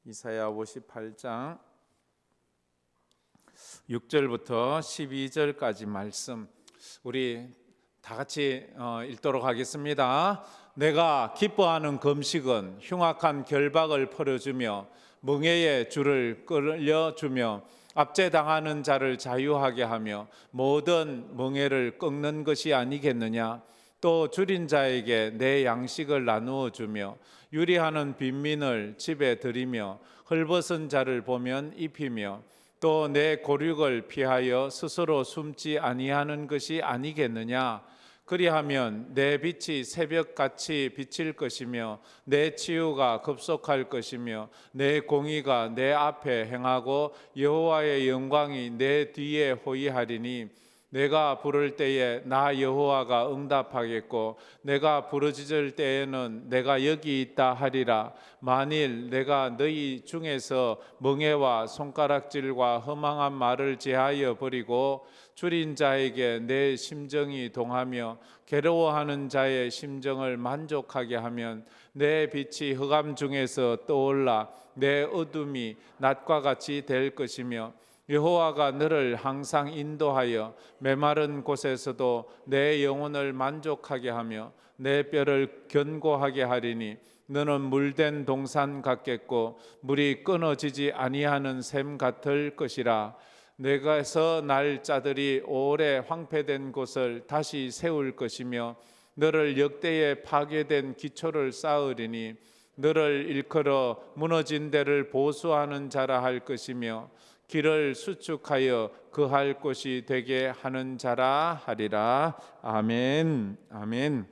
이사야 58장 6절부터 12절까지 말씀 우리 다 같이 읽도록 하겠습니다. 내가 기뻐하는 금식은 흉악한 결박을 풀어주며 멍에의 줄을 끌려주며 압제당하는 자를 자유하게 하며 모든 멍에를 꺾는 것이 아니겠느냐. 또 줄인 자에게 내 양식을 나누어 주며 유리하는 빈민을 집에 들이며 헐벗은 자를 보면 입히며 또 내 고륙을 피하여 스스로 숨지 아니하는 것이 아니겠느냐. 그리하면 내 빛이 새벽같이 비칠 것이며 내 치유가 급속할 것이며 내 공의가 내 앞에 행하고 여호와의 영광이 내 뒤에 호위하리니 내가 부를 때에 나 여호와가 응답하겠고 내가 부르짖을 때에는 내가 여기 있다 하리라. 만일 내가 너희 중에서 멍에와 손가락질과 허망한 말을 제하여 버리고 줄인 자에게 내 심정이 동하며 괴로워하는 자의 심정을 만족하게 하면 내 빛이 흑암 중에서 떠올라 내 어둠이 낮과 같이 될 것이며 여호와가 너를 항상 인도하여 메마른 곳에서도 내 영혼을 만족하게 하며 내 뼈를 견고하게 하리니 너는 물된 동산 같겠고 물이 끊어지지 아니하는 샘 같을 것이라. 내가서 날 자들이 오래 황폐된 곳을 다시 세울 것이며 너를 역대에 파괴된 기초를 쌓으리니 너를 일컬어 무너진 데를 보수하는 자라 할 것이며 길을 수축하여 거할 곳이 되게 하는 자라 하리라. 아멘. 아멘.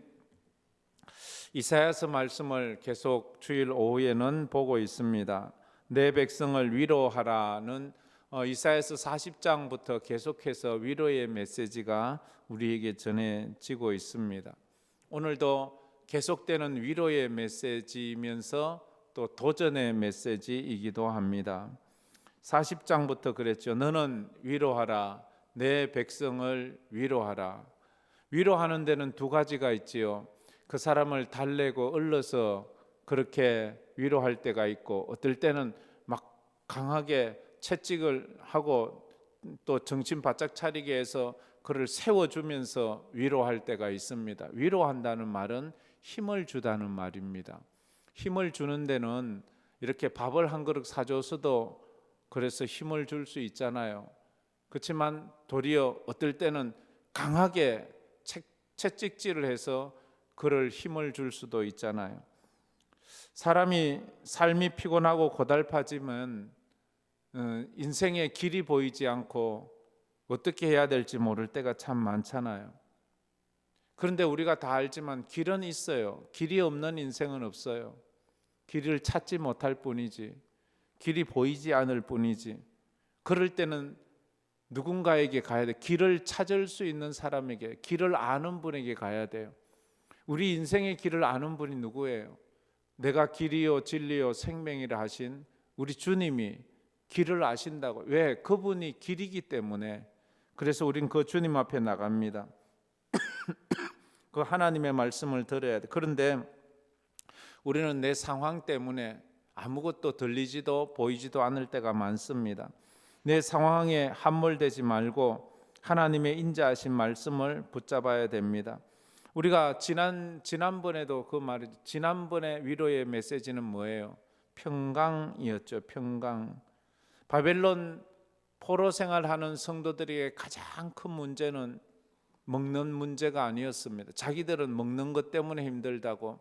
이사야서 말씀을 계속 주일 오후에는 보고 있습니다. 내 백성을 위로하라는 이사야서 40장부터 계속해서 위로의 메시지가 우리에게 전해지고 있습니다. 오늘도 계속되는 위로의 메시지이면서 또 도전의 메시지이기도 합니다. 40장부터 그랬죠. 너는 위로하라. 내 백성을 위로하라. 위로하는 데는 두 가지가 있지요. 그 사람을 달래고 을러서 그렇게 위로할 때가 있고 어떨 때는 막 강하게 채찍을 하고 또 정신 바짝 차리게 해서 그를 세워주면서 위로할 때가 있습니다. 위로한다는 말은 힘을 주다는 말입니다. 힘을 주는 데는 이렇게 밥을 한 그릇 사줘서도 그래서 힘을 줄 수 있잖아요. 그렇지만 도리어 어떨 때는 강하게 채찍질을 해서 그를 힘을 줄 수도 있잖아요. 삶이 피곤하고 고달파지면 인생의 길이 보이지 않고 어떻게 해야 될지 모를 때가 참 많잖아요. 그런데 우리가 다 알지만 길은 있어요. 길이 없는 인생은 없어요. 길을 찾지 못할 뿐이지, 길이 보이지 않을 뿐이지. 그럴 때는 누군가에게 가야 돼. 길을 찾을 수 있는 사람에게, 길을 아는 분에게 가야 돼요. 우리 인생의 길을 아는 분이 누구예요? 내가 길이요 진리요 생명이라 하신 우리 주님이 길을 아신다고. 왜? 그분이 길이기 때문에. 그래서 우린 그 주님 앞에 나갑니다. 그 하나님의 말씀을 들어야 돼. 그런데 우리는 내 상황 때문에 아무것도 들리지도 보이지도 않을 때가 많습니다. 내 상황에 함몰되지 말고 하나님의 인자하신 말씀을 붙잡아야 됩니다. 우리가 지난번에도 그 말이, 지난번에 위로의 메시지는 뭐예요? 평강이었죠. 평강. 바벨론 포로 생활하는 성도들에게 가장 큰 문제는 먹는 문제가 아니었습니다. 자기들은 먹는 것 때문에 힘들다고,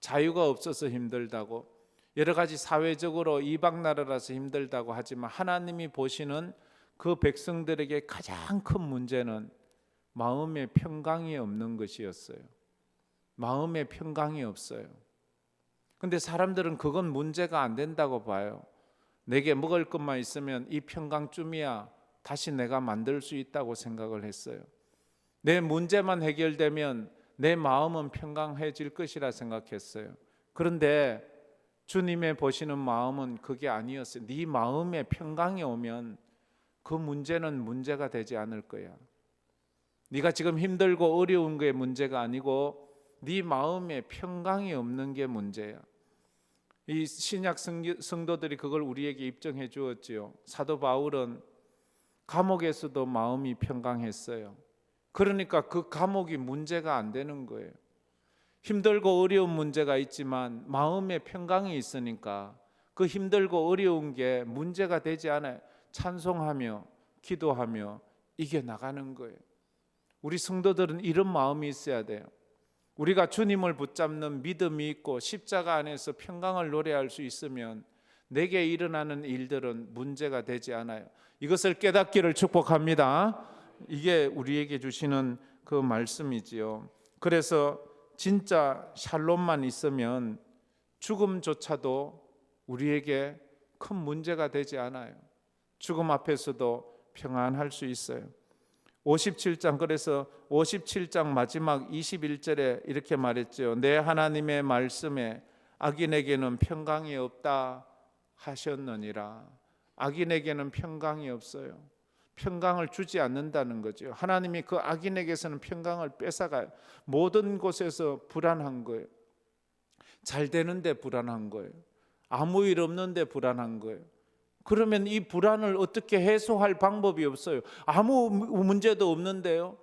자유가 없어서 힘들다고, 여러 가지 사회적으로 이방 나라라서 힘들다고 하지만 하나님이 보시는 그 백성들에게 가장 큰 문제는 마음의 평강이 없는 것이었어요. 마음의 평강이 없어요. 근데 사람들은 그건 문제가 안 된다고 봐요. 내게 먹을 것만 있으면 이 평강쯤이야 다시 내가 만들 수 있다고 생각을 했어요. 내 문제만 해결되면 내 마음은 평강해질 것이라 생각했어요. 그런데 주님의 보시는 마음은 그게 아니었어요. 네 마음에 평강이 오면 그 문제는 문제가 되지 않을 거야. 네가 지금 힘들고 어려운 게 문제가 아니고 네 마음에 평강이 없는 게 문제야. 이 신약 성도들이 그걸 우리에게 입증해 주었지요. 사도 바울은 감옥에서도 마음이 평강했어요. 그러니까 그 감옥이 문제가 안 되는 거예요. 힘들고 어려운 문제가 있지만 마음에 평강이 있으니까 그 힘들고 어려운 게 문제가 되지 않아요. 찬송하며 기도하며 이겨나가는 거예요. 우리 성도들은 이런 마음이 있어야 돼요. 우리가 주님을 붙잡는 믿음이 있고 십자가 안에서 평강을 노래할 수 있으면 내게 일어나는 일들은 문제가 되지 않아요. 이것을 깨닫기를 축복합니다. 이게 우리에게 주시는 그 말씀이지요. 그래서 진짜 샬롬만 있으면 죽음조차도 우리에게 큰 문제가 되지 않아요. 죽음 앞에서도 평안할 수 있어요. 57장, 그래서 57장 마지막 21절에 이렇게 말했죠. 내 하나님의 말씀에 악인에게는 평강이 없다 하셨느니라. 악인에게는 평강이 없어요. 평강을 주지 않는다는 거죠. 하나님이 그 악인에게서는 평강을 뺏어가요. 모든 곳에서 불안한 거예요. 잘 되는데 불안한 거예요. 아무 일 없는데 불안한 거예요. 그러면 이 불안을 어떻게 해소할 방법이 없어요. 아무 문제도 없는데요.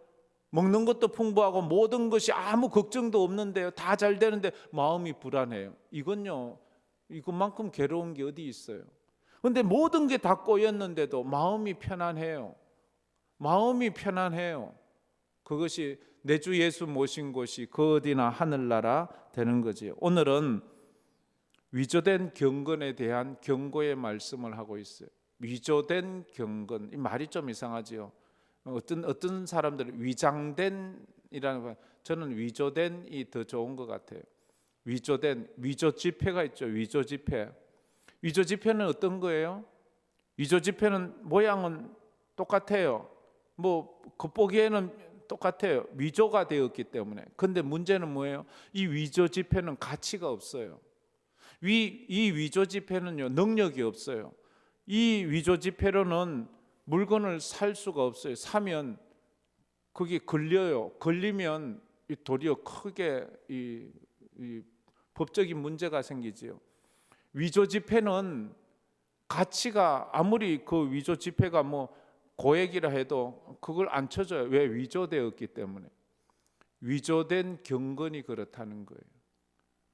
먹는 것도 풍부하고 모든 것이 아무 걱정도 없는데요. 다 잘 되는데 마음이 불안해요. 이것만큼 괴로운 게 어디 있어요. 그런데 모든 게 다 꼬였는데도 마음이 편안해요. 마음이 편안해요. 그것이 내 주 예수 모신 곳이 그 어디나 하늘나라 되는 거지. 오늘은 위조된 경건에 대한 경고의 말씀을 하고 있어요. 위조된 경건, 이 말이 좀 이상하지요. 어떤 사람들은 위장된이라는 거, 저는 위조된이 더 좋은 것 같아요. 위조된, 위조 지폐가 있죠. 위조 지폐. 위조 지폐는 어떤 거예요? 위조 지폐는 모양은 똑같아요. 겉보기에는 똑같아요. 위조가 되었기 때문에. 근데 문제는 뭐예요? 이 위조 지폐는 가치가 없어요. 이 위조 지폐는요, 능력이 없어요. 이 위조 지폐로는 물건을 살 수가 없어요. 사면 그게 걸려요. 걸리면 도리어 크게 이 법적인 문제가 생기지요. 위조 지폐는 가치가, 아무리 그 위조 지폐가 고액이라 해도 그걸 안 쳐줘요. 왜? 위조되었기 때문에. 위조된 경건이 그렇다는 거예요.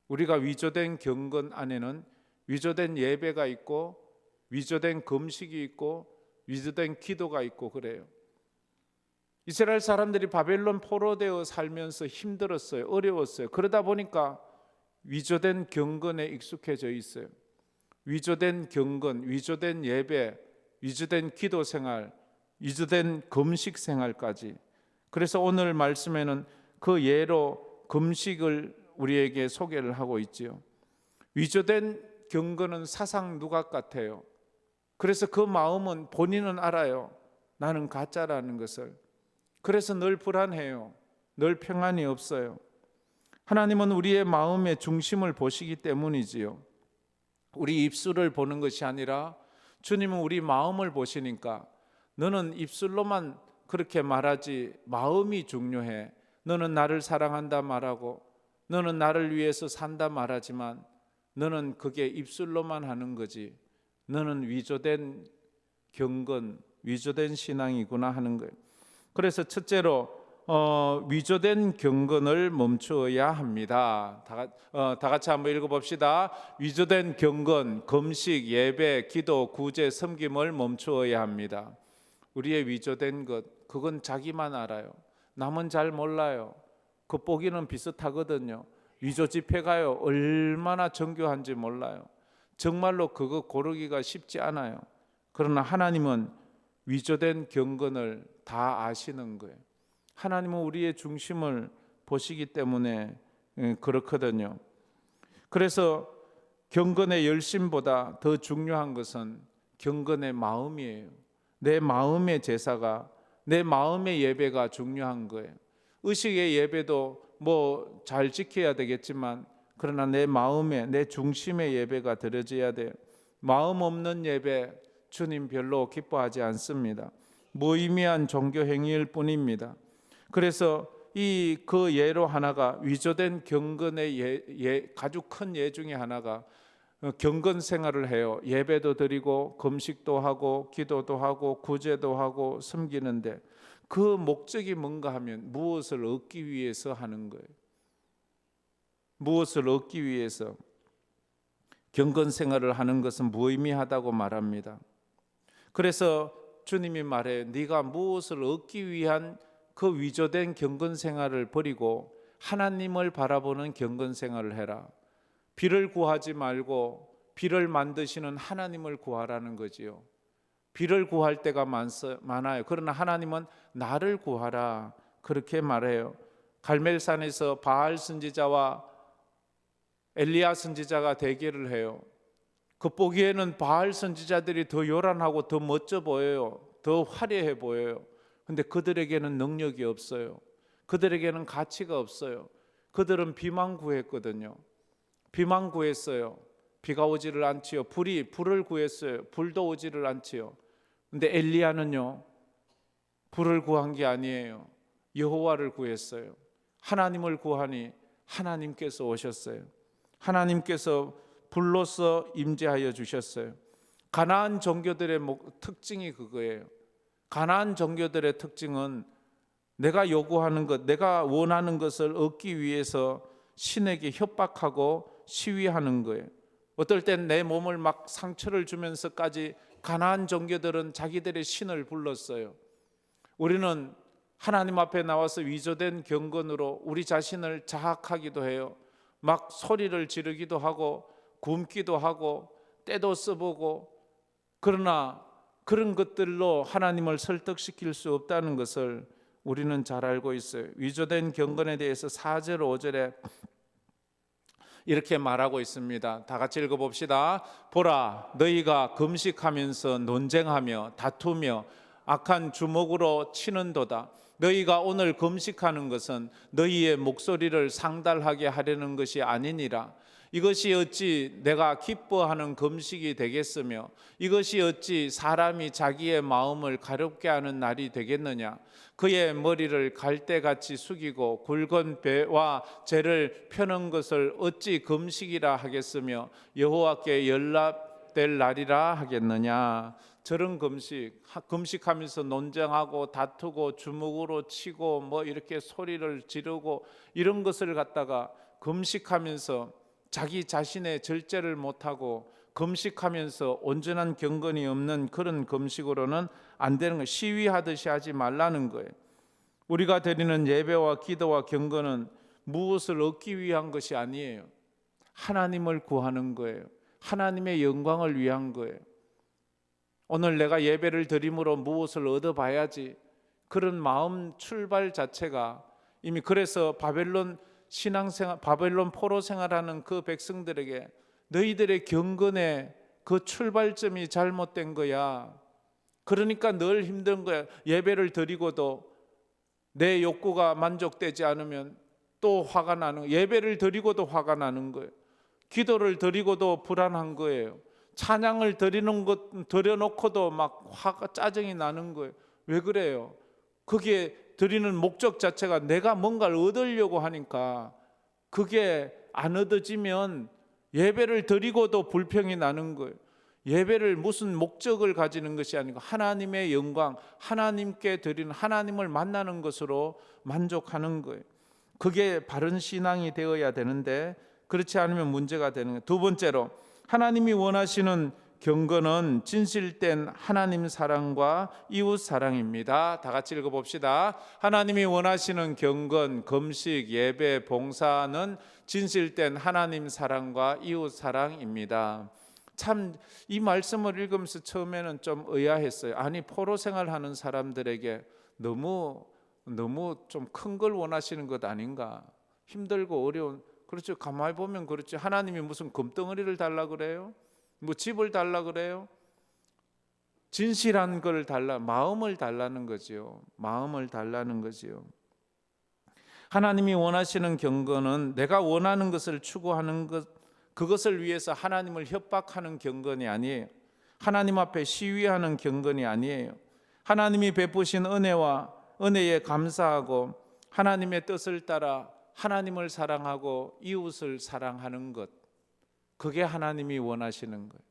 우리가 위조된 경건 안에는 위조된 예배가 있고 위조된 금식이 있고 위조된 기도가 있고 그래요. 이스라엘 사람들이 바벨론 포로되어 살면서 힘들었어요. 어려웠어요. 그러다 보니까 위조된 경건에 익숙해져 있어요. 위조된 경건, 위조된 예배, 위조된 기도 생활, 위조된 금식 생활까지. 그래서 오늘 말씀에는 그 예로 금식을 우리에게 소개를 하고 있지요. 위조된 경건은 사상 누각 같아요. 그래서 그 마음은 본인은 알아요. 나는 가짜라는 것을. 그래서 늘 불안해요. 늘 평안이 없어요. 하나님은 우리의 마음의 중심을 보시기 때문이지요. 우리 입술을 보는 것이 아니라 주님은 우리 마음을 보시니까 너는 입술로만 그렇게 말하지 마음이 중요해. 너는 나를 사랑한다 말하고 너는 나를 위해서 산다 말하지만 너는 그게 입술로만 하는 거지. 너는 위조된 경건, 위조된 신앙이구나 하는 거예요. 그래서 첫째로 위조된 경건을 멈추어야 합니다. 다 같이 한번 읽어봅시다. 위조된 경건, 금식, 예배, 기도, 구제, 섬김을 멈추어야 합니다. 우리의 위조된 것, 그건 자기만 알아요. 남은 잘 몰라요. 겉보기는 비슷하거든요. 위조 지폐가요, 얼마나 정교한지 몰라요. 정말로 그거 고르기가 쉽지 않아요. 그러나 하나님은 위조된 경건을 다 아시는 거예요. 하나님은 우리의 중심을 보시기 때문에 그렇거든요. 그래서 경건의 열심보다 더 중요한 것은 경건의 마음이에요. 내 마음의 제사가, 내 마음의 예배가 중요한 거예요. 의식의 예배도 잘 지켜야 되겠지만 그러나 내 마음에, 내 중심의 예배가 드려져야 돼요. 마음 없는 예배 주님 별로 기뻐하지 않습니다. 무의미한 종교 행위일 뿐입니다. 그래서 그 예로 하나가, 위조된 경건의 아주 큰 예 중에 하나가 경건 생활을 해요. 예배도 드리고 금식도 하고 기도도 하고 구제도 하고 섬기는데 그 목적이 뭔가 하면 무엇을 얻기 위해서 하는 거예요. 무엇을 얻기 위해서 경건 생활을 하는 것은 무의미하다고 말합니다. 그래서 주님이 말해 네가 무엇을 얻기 위한 그 위조된 경건 생활을 버리고 하나님을 바라보는 경건 생활을 해라. 비를 구하지 말고 비를 만드시는 하나님을 구하라는 거지요. 비를 구할 때가 많아요. 그러나 하나님은 나를 구하라 그렇게 말해요. 갈멜산에서 바알 선지자와 엘리야 선지자가 대결을 해요. 그 보기에는 바알 선지자들이 더 요란하고 더 멋져 보여요. 더 화려해 보여요. 근데 그들에게는 능력이 없어요. 그들에게는 가치가 없어요. 그들은 비만 구했거든요. 비만 구했어요. 비가 오지를 않지요. 불을 구했어요. 불도 오지를 않지요. 근데 엘리야는요, 불을 구한 게 아니에요. 여호와를 구했어요. 하나님을 구하니 하나님께서 오셨어요. 하나님께서 불로서 임재하여 주셨어요. 가나안 종교들의 특징이 그거예요. 가나안 종교들의 특징은 내가 요구하는 것, 내가 원하는 것을 얻기 위해서 신에게 협박하고 시위하는 거예요. 어떨 땐 내 몸을 막 상처를 주면서까지 가나안 종교들은 자기들의 신을 불렀어요. 우리는 하나님 앞에 나와서 위조된 경건으로 우리 자신을 자학하기도 해요. 막 소리를 지르기도 하고 굶기도 하고 때도 써보고, 그러나 그런 것들로 하나님을 설득시킬 수 없다는 것을 우리는 잘 알고 있어요. 위조된 경건에 대해서 4절 5절에 이렇게 말하고 있습니다. 다 같이 읽어봅시다. 보라, 너희가 금식하면서 논쟁하며 다투며 악한 주먹으로 치는도다. 너희가 오늘 금식하는 것은 너희의 목소리를 상달하게 하려는 것이 아니니라. 이것이 어찌 내가 기뻐하는 금식이 되겠으며 이것이 어찌 사람이 자기의 마음을 가볍게 하는 날이 되겠느냐. 그의 머리를 갈대같이 숙이고 굵은 배와 재를 펴는 것을 어찌 금식이라 하겠으며 여호와께 연락될 날이라 하겠느냐. 저런 금식하면서 논쟁하고 다투고 주먹으로 치고 뭐 이렇게 소리를 지르고 이런 것을 갖다가 금식하면서 자기 자신의 절제를 못하고 금식하면서 온전한 경건이 없는 그런 금식으로는 안 되는 거예요. 시위하듯이 하지 말라는 거예요. 우리가 드리는 예배와 기도와 경건은 무엇을 얻기 위한 것이 아니에요. 하나님을 구하는 거예요. 하나님의 영광을 위한 거예요. 오늘 내가 예배를 드림으로 무엇을 얻어봐야지, 그런 마음 출발 자체가 이미, 그래서 바벨론 신앙생활, 바벨론 포로 생활하는 그 백성들에게 너희들의 경건의 그 출발점이 잘못된 거야. 그러니까 늘 힘든 거야. 예배를 드리고도 내 욕구가 만족되지 않으면 또 화가 나는 거예요. 예배를 드리고도 화가 나는 거예요. 기도를 드리고도 불안한 거예요. 찬양을 드려놓고도 막 화가 짜증이 나는 거예요. 왜 그래요? 그게 드리는 목적 자체가 내가 뭔가를 얻으려고 하니까 그게 안 얻어지면 예배를 드리고도 불평이 나는 거예요. 예배를 무슨 목적을 가지는 것이 아니고 하나님의 영광, 하나님께 드리는, 하나님을 만나는 것으로 만족하는 거예요. 그게 바른 신앙이 되어야 되는데 그렇지 않으면 문제가 되는 거예요. 두 번째로, 하나님이 원하시는 경건은 진실된 하나님 사랑과 이웃 사랑입니다. 다 같이 읽어봅시다. 하나님이 원하시는 경건, 금식, 예배, 봉사는 진실된 하나님 사랑과 이웃 사랑입니다. 참 이 말씀을 읽으면서 처음에는 좀 의아했어요. 아니, 포로 생활하는 사람들에게 너무 좀 큰 걸 원하시는 것 아닌가? 힘들고 어려운, 그렇죠. 가만히 보면 그렇죠. 하나님이 무슨 금덩어리를 달라 그래요? 뭐 집을 달라 그래요? 진실한 걸 달라, 마음을 달라는 거지요. 마음을 달라는 거지요. 하나님이 원하시는 경건은 내가 원하는 것을 추구하는 것, 그것을 위해서 하나님을 협박하는 경건이 아니에요. 하나님 앞에 시위하는 경건이 아니에요. 하나님이 베푸신 은혜에 감사하고 하나님의 뜻을 따라 하나님을 사랑하고 이웃을 사랑하는 것, 그게 하나님이 원하시는 거예요.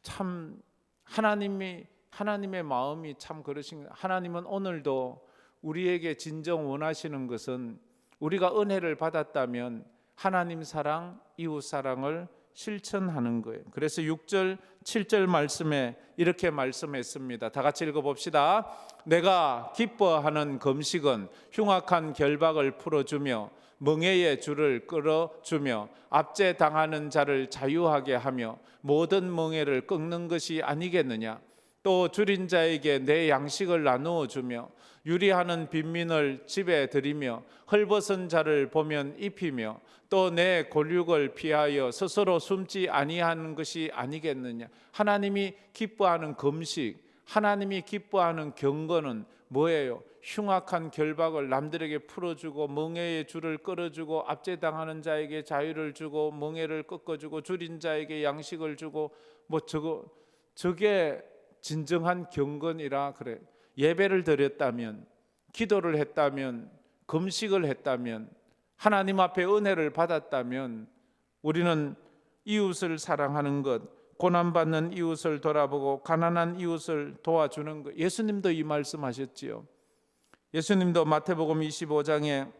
참 하나님의 마음이 참 그러신 거예요. 하나님은 오늘도 우리에게 진정 원하시는 것은 우리가 은혜를 받았다면 하나님 사랑, 이웃 사랑을 실천하는 거예요. 그래서 6절, 7절 말씀에 이렇게 말씀했습니다. 다 같이 읽어봅시다. 내가 기뻐하는 금식은 흉악한 결박을 풀어주며 멍에의 줄을 끌어주며 압제당하는 자를 자유하게 하며 모든 멍에를 꺾는 것이 아니겠느냐. 또 줄인 자에게 내 양식을 나누어 주며 유리하는 빈민을 집에 들이며 헐벗은 자를 보면 입히며 또 내 곤욕을 피하여 스스로 숨지 아니하는 것이 아니겠느냐. 하나님이 기뻐하는 금식, 하나님이 기뻐하는 경건은 뭐예요? 흉악한 결박을 남들에게 풀어주고 멍에의 줄을 끌어주고 압제당하는 자에게 자유를 주고 멍에를 꺾어주고 줄인 자에게 양식을 주고 저게 진정한 경건이라 그래. 예배를 드렸다면, 기도를 했다면, 금식을 했다면, 하나님 앞에 은혜를 받았다면 우리는 이웃을 사랑하는 것, 고난받는 이웃을 돌아보고 가난한 이웃을 도와주는 것. 예수님도 이 말씀하셨지요. 예수님도 마태복음 25장에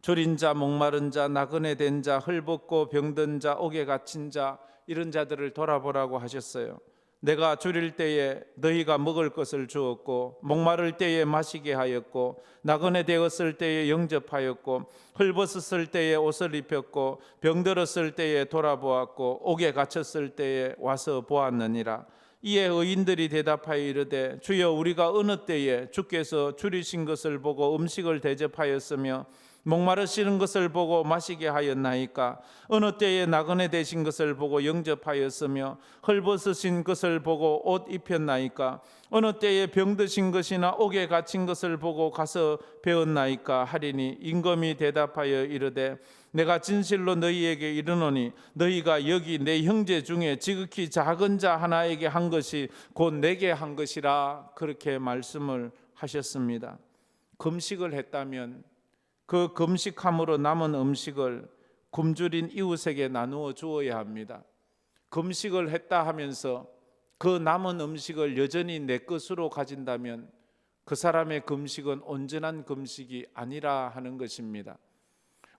졸인 자, 목마른 자, 나그네 된 자, 헐벗고 병든 자, 옥에 갇힌 자, 이런 자들을 돌아보라고 하셨어요. 내가 줄일 때에 너희가 먹을 것을 주었고 목마를 때에 마시게 하였고 나그네 되었을 때에 영접하였고 헐벗었을 때에 옷을 입혔고 병들었을 때에 돌아보았고 옥에 갇혔을 때에 와서 보았느니라. 이에 의인들이 대답하여 이르되 주여 우리가 어느 때에 주께서 줄이신 것을 보고 음식을 대접하였으며 목마르시는 것을 보고 마시게 하였나이까. 어느 때에 나그네 되신 것을 보고 영접하였으며 헐벗으신 것을 보고 옷 입혔나이까. 어느 때에 병드신 것이나 옥에 갇힌 것을 보고 가서 배웠나이까 하리니 임금이 대답하여 이르되 내가 진실로 너희에게 이르노니 너희가 여기 내 형제 중에 지극히 작은 자 하나에게 한 것이 곧 내게 한 것이라. 그렇게 말씀을 하셨습니다. 금식을 했다면 그 금식함으로 남은 음식을 굶주린 이웃에게 나누어 주어야 합니다. 금식을 했다 하면서 그 남은 음식을 여전히 내 것으로 가진다면 그 사람의 금식은 온전한 금식이 아니라 하는 것입니다.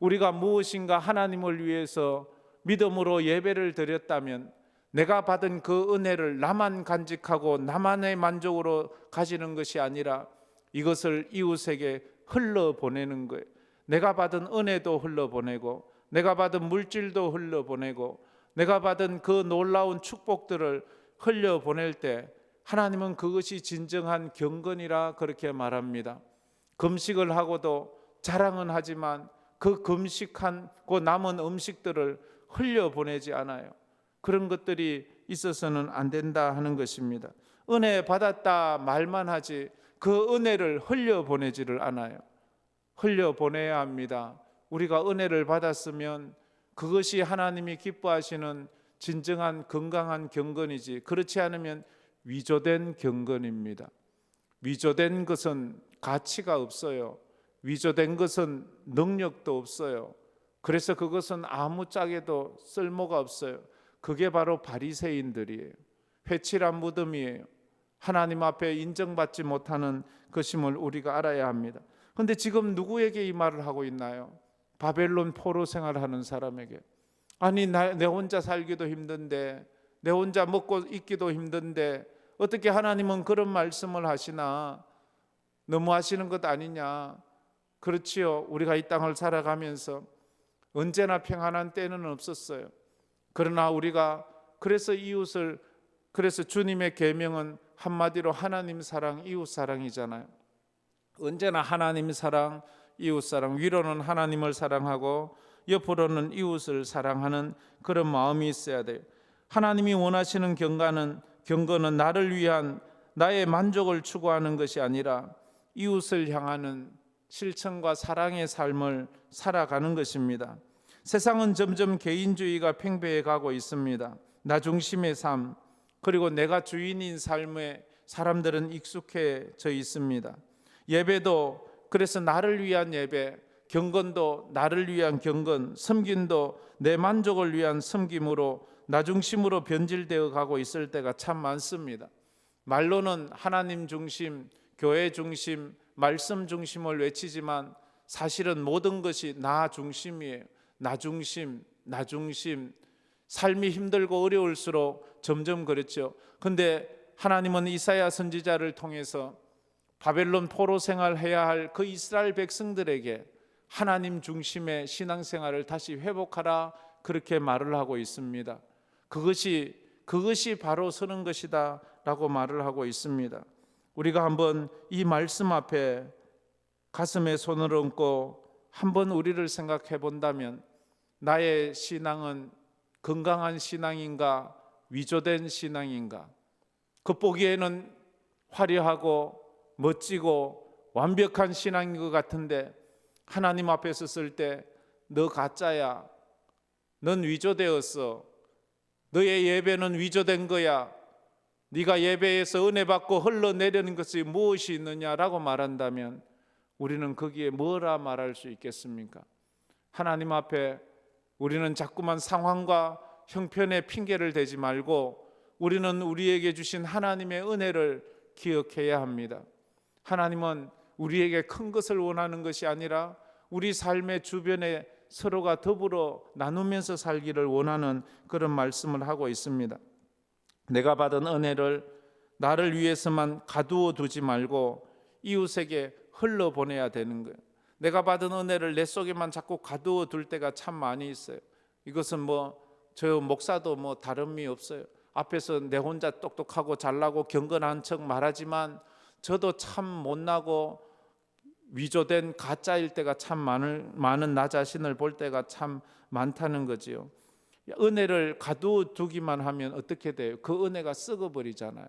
우리가 무엇인가 하나님을 위해서 믿음으로 예배를 드렸다면 내가 받은 그 은혜를 나만 간직하고 나만의 만족으로 가지는 것이 아니라 이것을 이웃에게 흘러보내는 거예요. 내가 받은 은혜도 흘러보내고 내가 받은 물질도 흘러보내고 내가 받은 그 놀라운 축복들을 흘려보낼 때 하나님은 그것이 진정한 경건이라 그렇게 말합니다. 금식을 하고도 자랑은 하지만 그 금식하고 남은 음식들을 흘려보내지 않아요. 그런 것들이 있어서는 안 된다 하는 것입니다. 은혜 받았다 말만 하지 그 은혜를 흘려보내지를 않아요. 흘려보내야 합니다. 우리가 은혜를 받았으면 그것이 하나님이 기뻐하시는 진정한 건강한 경건이지, 그렇지 않으면 위조된 경건입니다. 위조된 것은 가치가 없어요. 위조된 것은 능력도 없어요. 그래서 그것은 아무짝에도 쓸모가 없어요. 그게 바로 바리새인들이에요. 회칠한 무덤이에요. 하나님 앞에 인정받지 못하는 것임을 우리가 알아야 합니다. 그런데 지금 누구에게 이 말을 하고 있나요? 바벨론 포로 생활하는 사람에게. 아니 내 혼자 살기도 힘든데, 내 혼자 먹고 있기도 힘든데 어떻게 하나님은 그런 말씀을 하시나? 너무 하시는 것 아니냐? 그렇지요. 우리가 이 땅을 살아가면서 언제나 평안한 때는 없었어요. 그러나 우리가 그래서 주님의 계명은 한마디로 하나님 사랑, 이웃 사랑이잖아요. 언제나 하나님 사랑, 이웃 사랑, 위로는 하나님을 사랑하고 옆으로는 이웃을 사랑하는 그런 마음이 있어야 돼요. 하나님이 원하시는 경건은 나를 위한 나의 만족을 추구하는 것이 아니라 이웃을 향하는 실천과 사랑의 삶을 살아가는 것입니다. 세상은 점점 개인주의가 팽배해 가고 있습니다. 나 중심의 삶, 그리고 내가 주인인 삶에 사람들은 익숙해져 있습니다. 예배도 그래서 나를 위한 예배, 경건도 나를 위한 경건, 섬김도 내 만족을 위한 섬김으로 나 중심으로 변질되어 가고 있을 때가 참 많습니다. 말로는 하나님 중심, 교회 중심, 말씀 중심을 외치지만 사실은 모든 것이 나 중심이에요. 나 중심, 나 중심. 삶이 힘들고 어려울수록 점점 그렇죠. 근데 하나님은 이사야 선지자를 통해서 바벨론 포로 생활해야 할 그 이스라엘 백성들에게 하나님 중심의 신앙생활을 다시 회복하라, 그렇게 말을 하고 있습니다. 그것이 바로 서는 것이다 라고 말을 하고 있습니다. 우리가 한번 이 말씀 앞에 가슴에 손을 얹고 한번 우리를 생각해 본다면, 나의 신앙은 건강한 신앙인가, 위조된 신앙인가? 겉보기에는 화려하고 멋지고 완벽한 신앙인 것 같은데 하나님 앞에 섰을 때 너 가짜야, 넌 위조되었어, 너의 예배는 위조된 거야, 네가 예배에서 은혜 받고 흘러내리는 것이 무엇이 있느냐라고 말한다면 우리는 거기에 뭐라 말할 수 있겠습니까? 하나님 앞에 우리는 자꾸만 상황과 형편의 핑계를 대지 말고 우리는 우리에게 주신 하나님의 은혜를 기억해야 합니다. 하나님은 우리에게 큰 것을 원하는 것이 아니라 우리 삶의 주변에 서로가 더불어 나누면서 살기를 원하는 그런 말씀을 하고 있습니다. 내가 받은 은혜를 나를 위해서만 가두어 두지 말고 이웃에게 흘러보내야 되는 거예요. 내가 받은 은혜를 내 속에만 자꾸 가두어 둘 때가 참 많이 있어요. 이것은 저 목사도 다름이 없어요. 앞에서 내 혼자 똑똑하고 잘나고 경건한 척 말하지만 저도 참 못나고 위조된 가짜일 때가 참 많은 나 자신을 볼 때가 참 많다는 거지요. 은혜를 가두어 두기만 하면 어떻게 돼요? 그 은혜가 썩어버리잖아요.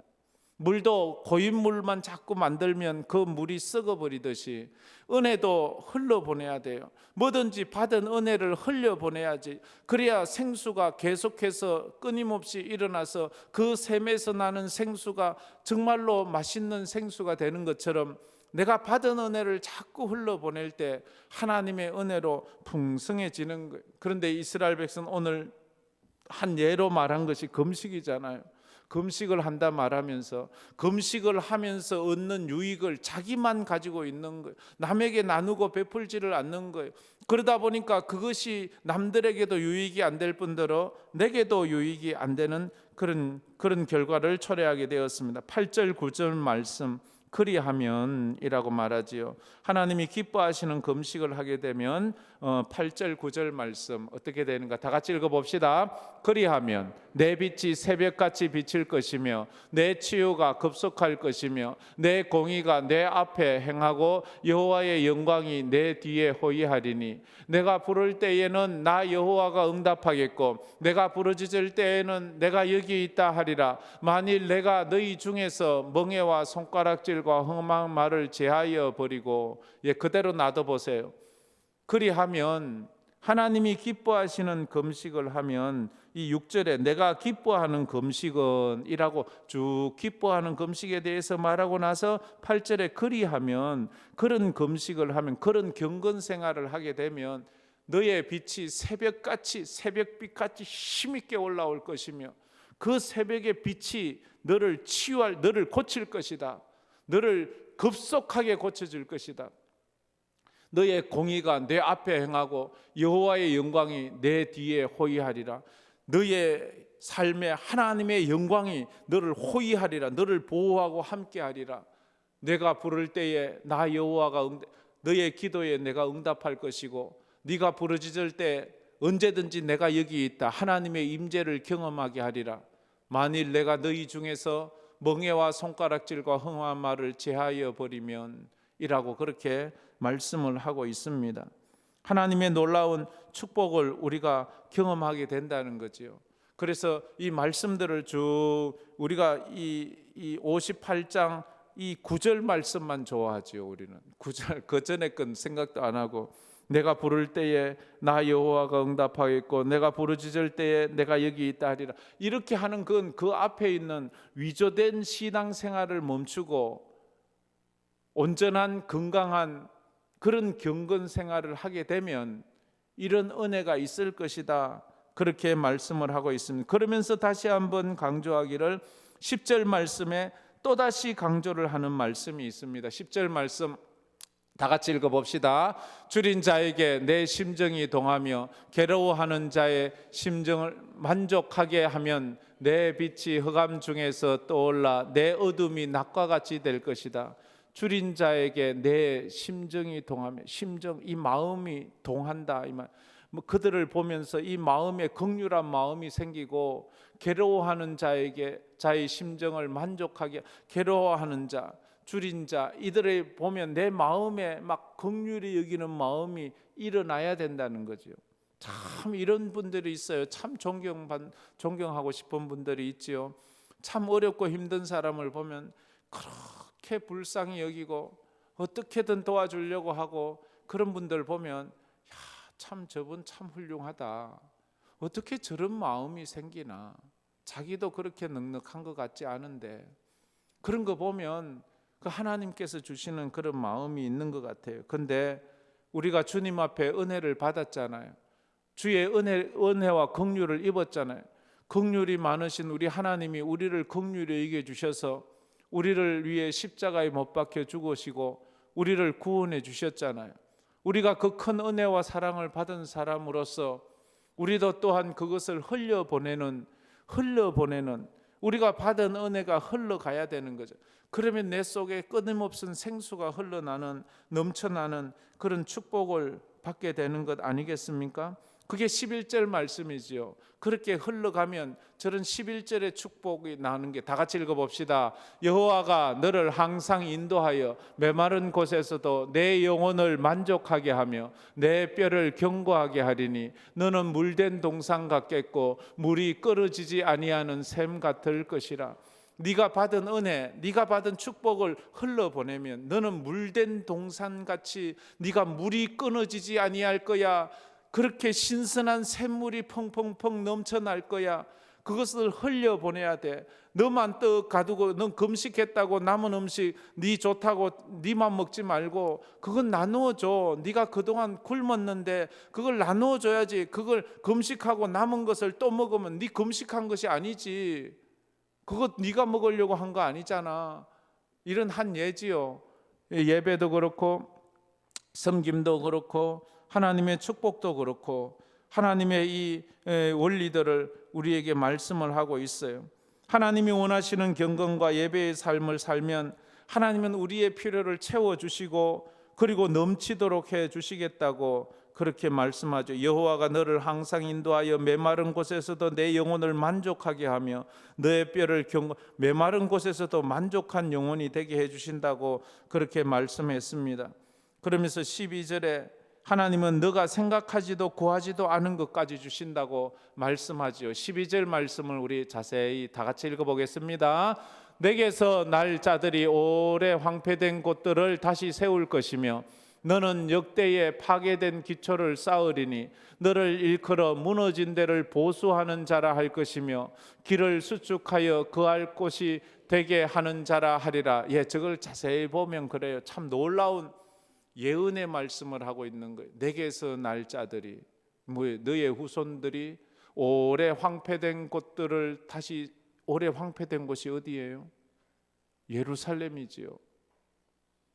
물도 고인물만 자꾸 만들면 그 물이 썩어버리듯이 은혜도 흘러보내야 돼요. 뭐든지 받은 은혜를 흘려보내야지. 그래야 생수가 계속해서 끊임없이 일어나서 그 샘에서 나는 생수가 정말로 맛있는 생수가 되는 것처럼 내가 받은 은혜를 자꾸 흘러보낼 때 하나님의 은혜로 풍성해지는 거예요. 그런데 이스라엘 백성은 오늘 한 예로 말한 것이 금식이잖아요. 금식을 한다 말하면서 금식을 하면서 얻는 유익을 자기만 가지고 있는 거예요. 남에게 나누고 베풀지를 않는 거예요. 그러다 보니까 그것이 남들에게도 유익이 안 될 뿐더러 내게도 유익이 안 되는 그런 결과를 초래하게 되었습니다. 8절 9절 말씀, 그리하면이라고 말하지요. 하나님이 기뻐하시는 금식을 하게 되면 8절 9절 말씀 어떻게 되는가 다 같이 읽어봅시다. 그리하면 내 빛이 새벽같이 비칠 것이며 내 치유가 급속할 것이며 내 공의가 내 앞에 행하고 여호와의 영광이 내 뒤에 호위하리니 내가 부를 때에는 나 여호와가 응답하겠고 내가 부르짖을 때에는 내가 여기 있다 하리라. 만일 내가 너희 중에서 멍에와 손가락질과 험한 말을 제하여 버리고 그대로 놔둬보세요. 그리하면 하나님이 기뻐하시는 금식을 하면 이 6절에 내가 기뻐하는 금식은 이라고 쭉 기뻐하는 금식에 대해서 말하고 나서 8절에 그리하면 그런 금식을 하면 그런 경건 생활을 하게 되면 너의 빛이 새벽빛같이 힘있게 올라올 것이며 그 새벽의 빛이 너를 치유할, 너를 고칠 것이다. 너를 급속하게 고쳐줄 것이다. 너의 공의가 내 앞에 행하고 여호와의 영광이 내 뒤에 호위하리라. 너의 삶에 하나님의 영광이 너를 호위하리라. 너를 보호하고 함께하리라. 내가 부를 때에 나 여호와가 너의 기도에 내가 응답할 것이고 네가 부르짖을 때 언제든지 내가 여기 있다. 하나님의 임재를 경험하게 하리라. 만일 내가 너희 중에서 멍에와 손가락질과 험한 말을 제하여 버리면 이라고 그렇게 말씀을 하고 있습니다. 하나님의 놀라운 축복을 우리가 경험하게 된다는 거지요. 그래서 이 말씀들을 쭉 우리가 이 58장 이 9절 말씀만 좋아하지요. 우리는 9절 그 전에 건 생각도 안 하고 내가 부를 때에 나 여호와가 응답하겠고 내가 부르짖을 때에 내가 여기 있다 하리라. 이렇게 하는 건 그 앞에 있는 위조된 신앙생활을 멈추고 온전한 건강한 그런 경건 생활을 하게 되면 이런 은혜가 있을 것이다, 그렇게 말씀을 하고 있습니다. 그러면서 다시 한번 강조하기를 10절 말씀에 또다시 강조를 하는 말씀이 있습니다. 10절 말씀 다 같이 읽어봅시다. 줄인 자에게 내 심정이 동하며 괴로워하는 자의 심정을 만족하게 하면 내 빛이 흑암 중에서 떠올라 내 어둠이 낮과 같이 될 것이다. 줄인 자에게 내 심정이 동하며, 심정, 이 마음이 동한다, 이 말. 뭐 그들을 보면서 이 마음에 긍휼한 마음이 생기고, 괴로워하는 자에게 자의 심정을 만족하게, 괴로워하는 자, 줄인 자, 이들을 보면 내 마음에 막 긍휼히 여기는 마음이 일어나야 된다는 거죠. 참 이런 분들이 있어요. 참 존경하고 싶은 분들이 있지요. 참 어렵고 힘든 사람을 보면 그렇게 불쌍히 여기고 어떻게든 도와주려고 하고, 그런 분들 보면 야, 참 저분 참 훌륭하다, 어떻게 저런 마음이 생기나, 자기도 그렇게 넉넉한 것 같지 않은데, 그런 거 보면 그 하나님께서 주시는 그런 마음이 있는 것 같아요. 근데 우리가 주님 앞에 은혜를 받았잖아요. 주의 은혜와 긍휼을 입었잖아요. 긍휼이 많으신 우리 하나님이 우리를 긍휼히 여겨 주셔서 우리를 위해 십자가에 못 박혀 죽으시고 우리를 구원해 주셨잖아요. 우리가 그 큰 은혜와 사랑을 받은 사람으로서 우리도 또한 그것을 흘려보내는, 우리가 받은 은혜가 흘러가야 되는 거죠. 그러면 내 속에 끊임없는 생수가 흘러나는, 넘쳐나는 그런 축복을 받게 되는 것 아니겠습니까? 그게 11절 말씀이지요. 그렇게 흘러가면 저런 11절의 축복이 나오는 게, 다 같이 읽어봅시다. 여호와가 너를 항상 인도하여 메마른 곳에서도 내 영혼을 만족하게 하며 내 뼈를 견고하게 하리니 너는 물된 동산 같겠고 물이 끊어지지 아니하는 샘 같을 것이라. 네가 받은 은혜, 네가 받은 축복을 흘러보내면 너는 물된 동산같이 네가 물이 끊어지지 아니할 거야. 그렇게 신선한 샘물이 펑펑펑 넘쳐날 거야. 그것을 흘려보내야 돼. 너만 떡 가두고 넌 금식했다고 남은 음식 네 좋다고 네만 먹지 말고 그건 나누어줘. 네가 그동안 굶었는데 그걸 나누어줘야지. 그걸 금식하고 남은 것을 또 먹으면 네 금식한 것이 아니지. 그거 네가 먹으려고 한 거 아니잖아. 이런 한 예지요. 예배도 그렇고 섬김도 그렇고 하나님의 축복도 그렇고 하나님의 이 원리들을 우리에게 말씀을 하고 있어요. 하나님이 원하시는 경건과 예배의 삶을 살면 하나님은 우리의 필요를 채워주시고 그리고 넘치도록 해주시겠다고 그렇게 말씀하죠. 여호와가 너를 항상 인도하여 메마른 곳에서도 내 영혼을 만족하게 하며 너의 뼈를 메마른 곳에서도 만족한 영혼이 되게 해주신다고 그렇게 말씀했습니다. 그러면서 12절에 하나님은 너가 생각하지도 구하지도 않은 것까지 주신다고 말씀하지요. 12절 말씀을 우리 자세히 다 같이 읽어보겠습니다. 내게서 날 자들이 오래 황폐된 곳들을 다시 세울 것이며 너는 역대의 파괴된 기초를 쌓으리니 너를 일컬어 무너진 데를 보수하는 자라 할 것이며 길을 수축하여 거할 곳이 되게 하는 자라 하리라. 저걸 자세히 보면 그래요. 참 놀라운 예언의 말씀을 하고 있는 거예요. 내게서 날 자들이, 너의 후손들이 오래 황폐된 곳들을 다시, 오래 황폐된 곳이 어디예요? 예루살렘이지요.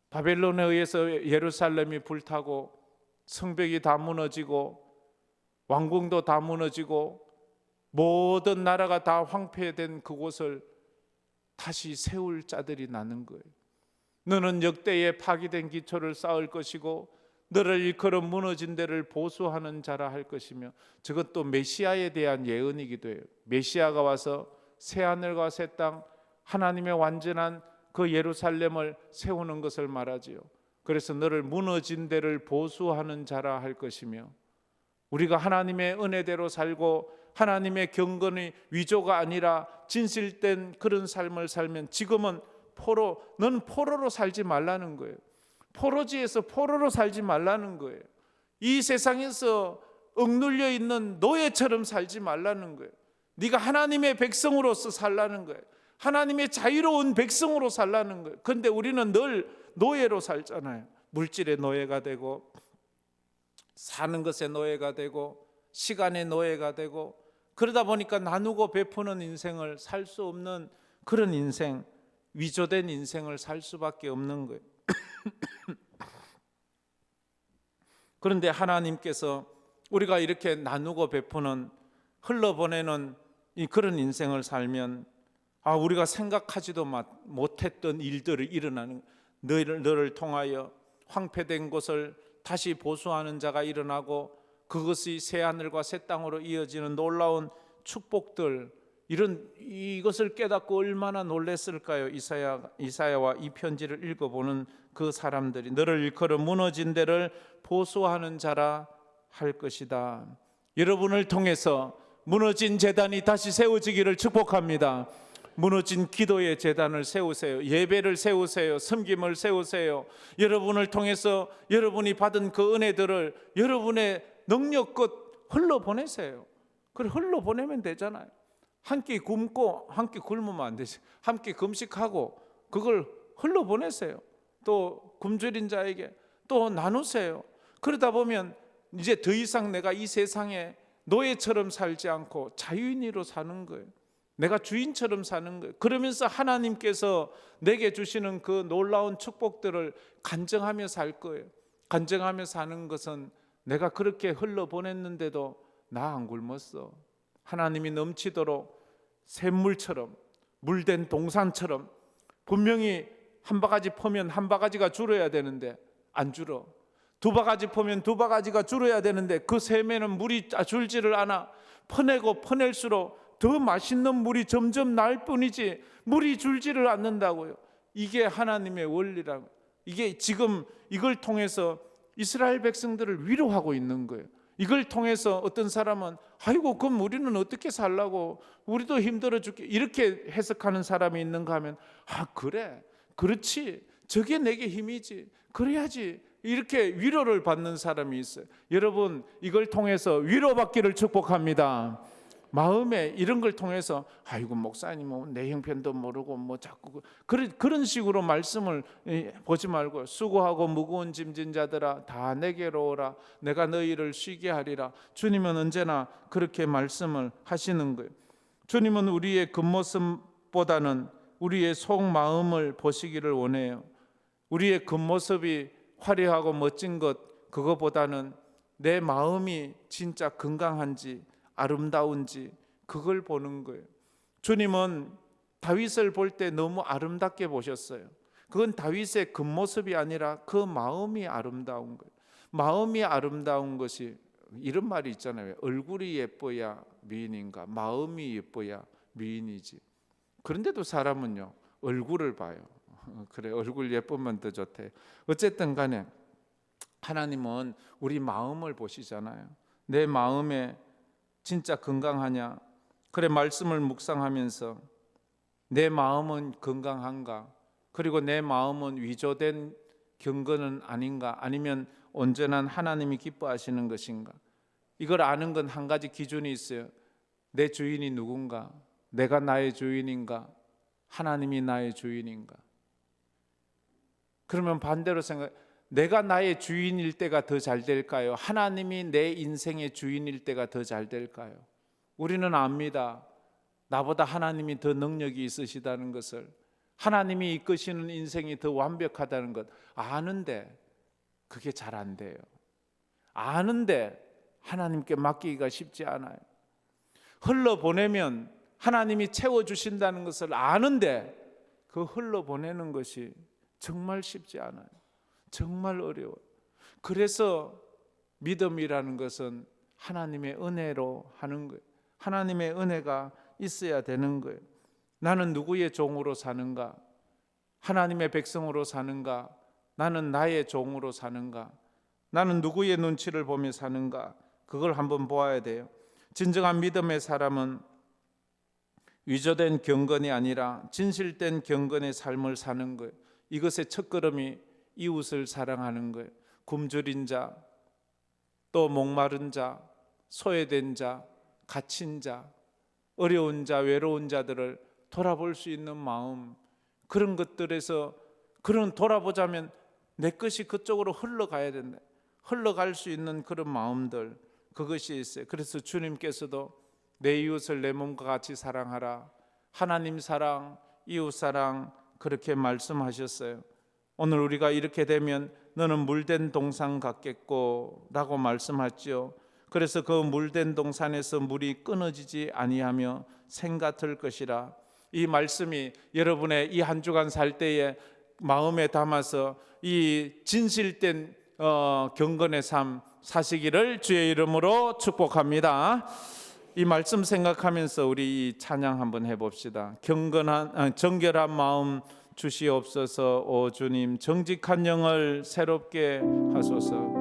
바벨론에 의해서 예루살렘이 불타고 성벽이 다 무너지고 왕궁도 다 무너지고 모든 나라가 다 황폐된 그곳을 다시 세울 자들이 나는 거예요. 너는 역대의 파괴된 기초를 쌓을 것이고 너를 일컬어 무너진 데를 보수하는 자라 할 것이며, 저것도 메시아에 대한 예언이기도 해요. 메시아가 와서 새하늘과 새 땅, 하나님의 완전한 그 예루살렘을 세우는 것을 말하지요. 그래서 너를 무너진 데를 보수하는 자라 할 것이며, 우리가 하나님의 은혜대로 살고 하나님의 경건의 위조가 아니라 진실된 그런 삶을 살면, 지금은 너는 포로로 살지 말라는 거예요. 포로지에서 포로로 살지 말라는 거예요. 이 세상에서 억눌려 있는 노예처럼 살지 말라는 거예요. 네가 하나님의 백성으로서 살라는 거예요. 하나님의 자유로운 백성으로 살라는 거예요. 그런데 우리는 늘 노예로 살잖아요. 물질의 노예가 되고 사는 것의 노예가 되고 시간의 노예가 되고 그러다 보니까 나누고 베푸는 인생을 살 수 없는 그런 인생, 위조된 인생을 살 수밖에 없는 거예요. 그런데 하나님께서 우리가 이렇게 나누고 베푸는 흘러보내는 그런 인생을 살면 우리가 생각하지도 못했던 일들이 일어나는, 너를 통하여 황폐된 곳을 다시 보수하는 자가 일어나고 그것이 새 하늘과 새 땅으로 이어지는 놀라운 축복들, 이것을 깨닫고 얼마나 놀랐을까요? 이사야와 이 편지를 읽어보는 그 사람들이 너를 일컬어 무너진 데를 보수하는 자라 할 것이다. 여러분을 통해서 무너진 제단이 다시 세워지기를 축복합니다. 무너진 기도의 제단을 세우세요. 예배를 세우세요. 섬김을 세우세요. 여러분을 통해서 여러분이 받은 그 은혜들을 여러분의 능력껏 흘러보내세요. 그래, 흘러보내면 되잖아요. 한 끼 굶고 한 끼 굶으면 안 되지. 한 끼 금식하고 그걸 흘러보내세요. 또 굶주린 자에게 또 나누세요. 그러다 보면 이제 더 이상 내가 이 세상에 노예처럼 살지 않고 자유인으로 사는 거예요. 내가 주인처럼 사는 거예요. 그러면서 하나님께서 내게 주시는 그 놀라운 축복들을 간증하며 살 거예요. 간증하며 사는 것은 내가 그렇게 흘러보냈는데도 나 안 굶었어. 하나님이 넘치도록 샘물처럼 물된 동산처럼 분명히 한 바가지 퍼면 한 바가지가 줄어야 되는데 안 줄어. 두 바가지 퍼면 두 바가지가 줄어야 되는데 그 샘에는 물이 줄지를 않아. 퍼내고 퍼낼수록 더 맛있는 물이 점점 날 뿐이지 물이 줄지를 않는다고요. 이게 하나님의 원리라고. 이게 지금 이걸 통해서 이스라엘 백성들을 위로하고 있는 거예요. 이걸 통해서 어떤 사람은 아이고 그럼 우리는 어떻게 살라고, 우리도 힘들어 죽게, 이렇게 해석하는 사람이 있는가 하면 그래, 그렇지, 저게 내게 힘이지, 그래야지, 이렇게 위로를 받는 사람이 있어요. 여러분, 이걸 통해서 위로받기를 축복합니다. 마음에 이런 걸 통해서 아이고 목사님은 내 형편도 모르고 뭐 자꾸 그런 식으로 말씀을 보지 말고 수고하고 무거운 짐진 자들아 다 내게로 오라 내가 너희를 쉬게 하리라. 주님은 언제나 그렇게 말씀을 하시는 거예요. 주님은 우리의 겉모습보다는 우리의 속마음을 보시기를 원해요. 우리의 겉모습이 화려하고 멋진 것, 그거보다는 내 마음이 진짜 건강한지 아름다운지 그걸 보는 거예요. 주님은 다윗을 볼 때 너무 아름답게 보셨어요. 그건 다윗의 겉모습이 아니라 그 마음이 아름다운 거예요. 마음이 아름다운 것이, 이런 말이 있잖아요. 얼굴이 예뻐야 미인인가, 마음이 예뻐야 미인이지. 그런데도 사람은요 얼굴을 봐요. 그래, 얼굴 예쁘면 더 좋대. 어쨌든 간에 하나님은 우리 마음을 보시잖아요. 내 마음에 진짜 건강하냐? 그래, 말씀을 묵상하면서 내 마음은 건강한가? 그리고 내 마음은 위조된 경건은 아닌가? 아니면 온전한 하나님이 기뻐하시는 것인가? 이걸 아는 건 한 가지 기준이 있어요. 내 주인이 누군가? 내가 나의 주인인가? 하나님이 나의 주인인가? 그러면 반대로 생각해, 내가 나의 주인일 때가 더 잘 될까요? 하나님이 내 인생의 주인일 때가 더 잘 될까요? 우리는 압니다. 나보다 하나님이 더 능력이 있으시다는 것을, 하나님이 이끄시는 인생이 더 완벽하다는 것 아는데 그게 잘 안 돼요. 아는데 하나님께 맡기기가 쉽지 않아요. 흘러보내면 하나님이 채워주신다는 것을 아는데 그 흘러보내는 것이 정말 쉽지 않아요. 정말 어려워요. 그래서 믿음이라는 것은 하나님의 은혜로 하는 거예요. 하나님의 은혜가 있어야 되는 거예요. 나는 누구의 종으로 사는가? 하나님의 백성으로 사는가? 나는 나의 종으로 사는가? 나는 누구의 눈치를 보며 사는가? 그걸 한번 보아야 돼요. 진정한 믿음의 사람은 위조된 경건이 아니라 진실된 경건의 삶을 사는 거예요. 이것의 첫걸음이 이웃을 사랑하는 거예요. 굶주린 자, 또 목마른 자, 소외된 자, 갇힌 자, 어려운 자, 외로운 자들을 돌아볼 수 있는 마음, 그런 것들에서, 그런 돌아보자면 내 것이 그쪽으로 흘러가야 된다. 흘러갈 수 있는 그런 마음들, 그것이 있어요. 그래서 주님께서도 내 이웃을 내 몸과 같이 사랑하라. 하나님 사랑, 이웃 사랑, 그렇게 말씀하셨어요. 오늘 우리가 이렇게 되면 너는 물된 동산 같겠고 라고 말씀하죠. 그래서 그 물된 동산에서 물이 끊어지지 아니하며 생 같을 것이라. 이 말씀이 여러분의 이 한 주간 살 때에 마음에 담아서 이 진실된 경건의 삶 사시기를 주의 이름으로 축복합니다. 이 말씀 생각하면서 우리 이 찬양 한번 해봅시다. 정결한 마음 주시옵소서. 오 주님, 정직한 영을 새롭게 하소서.